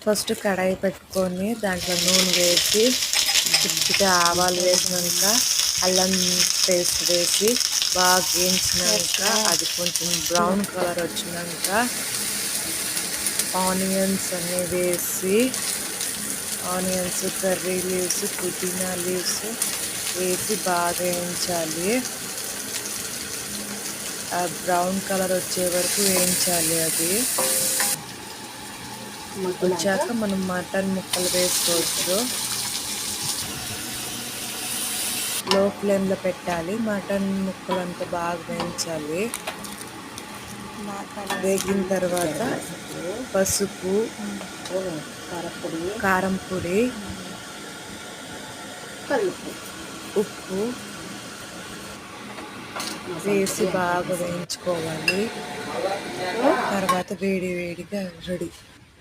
First కడాయి పెట్టుకొని దాంట్లో నూనె వేసి చిటికెడు ఆవాలు వేసినాక అల్లం పేస్ట్ వేసి బాగా వేయించినాక అది కొంచెం బ్రౌన్ కలర్ వచ్చినాక ఆనియన్స్ అన్నీ వేసి ఆనియన్స్, కర్రీ లీవ్స్, పుదీనా లీవ్స్ వేసి బాగా వేయించాలి. ఆ బ్రౌన్ కలర్ వచ్చే వరకు వేయించాలి. అది వచ్చాక మనం మటన్ ముక్కలు వేసుకోవచ్చు. లో ఫ్లేమ్లో పెట్టాలి. మటన్ ముక్కలంతా బాగా వేయించాలి. వేగిన తర్వాత పసుపు, కారం పొడి, ఉప్పు వేసి బాగా వేయించుకోవాలి. తర్వాత వేడిగా రెడీ.